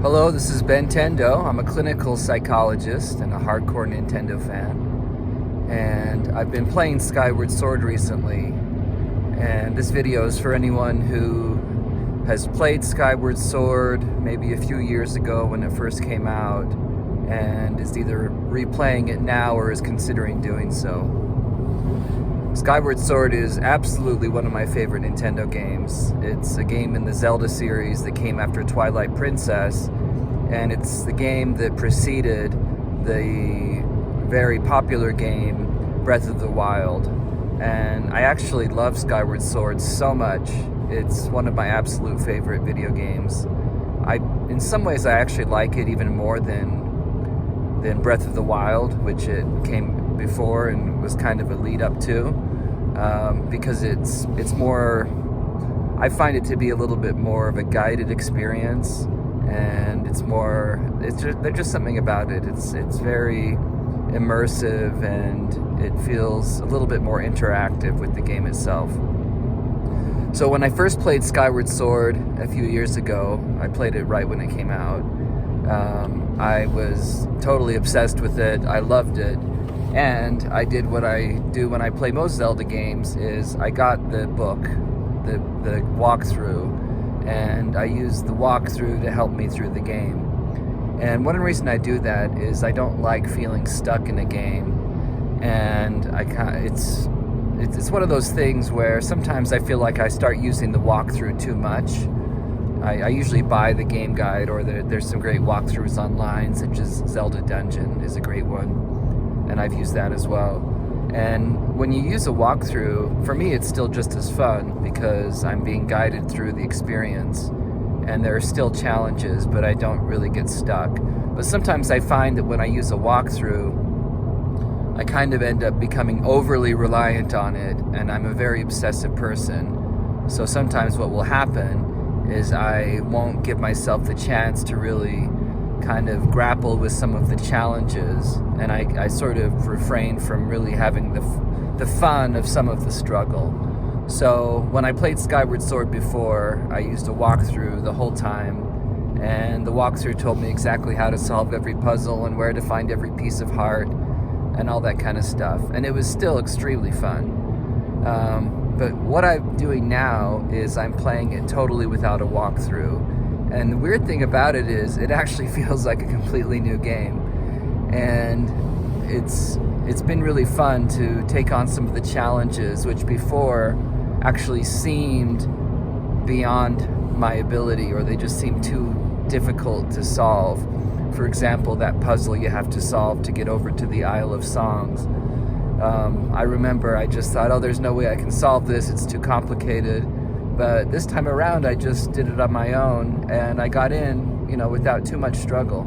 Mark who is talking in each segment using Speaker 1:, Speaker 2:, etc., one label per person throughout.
Speaker 1: Hello, this is Ben Tendo. I'm a clinical psychologist and a hardcore Nintendo fan. And I've been playing Skyward Sword recently. And this video is for anyone who has played Skyward Sword maybe a few years ago when it first came out and is either replaying it now or is considering doing so. Skyward Sword is absolutely one of my favorite Nintendo games. It's a game in the Zelda series that came after Twilight Princess, and it's the game that preceded the very popular game Breath of the Wild. And I actually love Skyward Sword so much. It's one of my absolute favorite video games. In some ways, I actually like it even more than Breath of the Wild, which it came before and was kind of a lead up to, because it's more, I find it to be a little bit more of a guided experience, and there's just something about it. It's very immersive, and it feels a little bit more interactive with the game itself. So when I first played Skyward Sword a few years ago, I played it right when it came out. I was totally obsessed with it. I loved it. And I did what I do when I play most Zelda games, is I got the book, the walkthrough, and I used the walkthrough to help me through the game. And one reason I do that is I don't like feeling stuck in a game, and it's one of those things where sometimes I feel like I start using the walkthrough too much. I usually buy the game guide, or there's some great walkthroughs online, such as Zelda Dungeon is a great one, and I've used that as well. And when you use a walkthrough, for me it's still just as fun because I'm being guided through the experience, and there are still challenges, but I don't really get stuck. But sometimes I find that when I use a walkthrough, I kind of end up becoming overly reliant on it, and I'm a very obsessive person. So sometimes what will happen is I won't give myself the chance to really kind of grapple with some of the challenges, and I sort of refrain from really having the fun of some of the struggle. So when I played Skyward Sword before, I used a walkthrough the whole time, and the walkthrough told me exactly how to solve every puzzle and where to find every piece of heart and all that kind of stuff, and it was still extremely fun. But what I'm doing now is I'm playing it totally without a walkthrough. And the weird thing about it is it actually feels like a completely new game. And it's been really fun to take on some of the challenges which before actually seemed beyond my ability, or they just seemed too difficult to solve. For example, that puzzle you have to solve to get over to the Isle of Songs. I remember I just thought, oh, there's no way I can solve this, it's too complicated. But this time around, I just did it on my own, and I got in, without too much struggle.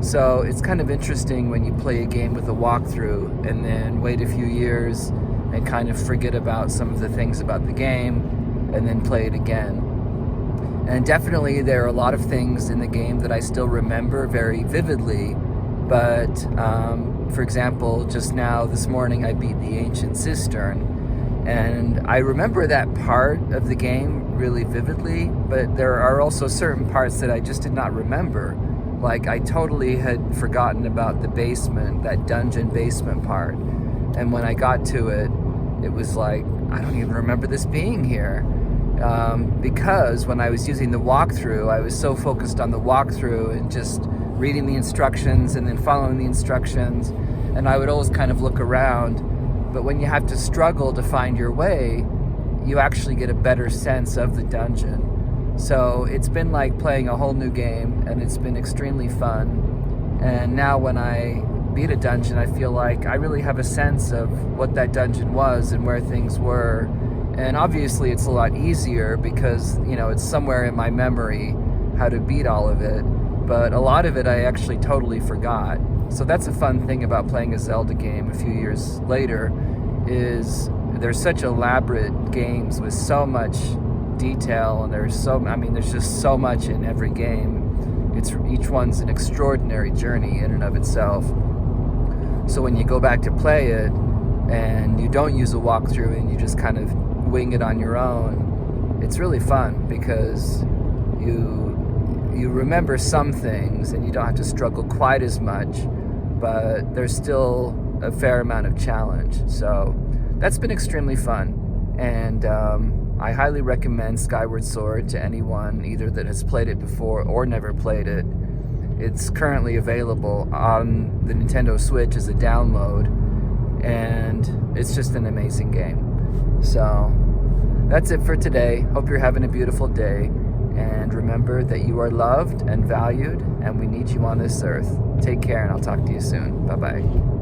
Speaker 1: So it's kind of interesting when you play a game with a walkthrough and then wait a few years and kind of forget about some of the things about the game and then play it again. And definitely there are a lot of things in the game that I still remember very vividly, but for example, just now this morning I beat the Ancient Cistern, and I remember that part of the game really vividly, but there are also certain parts that I just did not remember. Like, I totally had forgotten about the basement, that dungeon basement part, and when I got to it, it was like, I don't even remember this being here. Because when I was using the walkthrough, I was so focused on the walkthrough and just reading the instructions and then following the instructions, and I would always kind of look around. But when you have to struggle to find your way, you actually get a better sense of the dungeon. So it's been like playing a whole new game, and it's been extremely fun. And now when I beat a dungeon, I feel like I really have a sense of what that dungeon was and where things were. And obviously it's a lot easier because, it's somewhere in my memory how to beat all of it. But a lot of it I actually totally forgot. So that's a fun thing about playing a Zelda game a few years later, is there's such elaborate games with so much detail, and there's just so much in every game. Each one's an extraordinary journey in and of itself. So when you go back to play it and you don't use a walkthrough and you just kind of wing it on your own, it's really fun because you remember some things and you don't have to struggle quite as much, but there's still a fair amount of challenge. So that's been extremely fun, and I highly recommend Skyward Sword to anyone either that has played it before or never played it. It's currently available on the Nintendo Switch as a download, and it's just an amazing game. So that's it for today. Hope you're having a beautiful day, and remember that you are loved and valued, and we need you on this earth. Take care, and I'll talk to you soon. Bye-bye.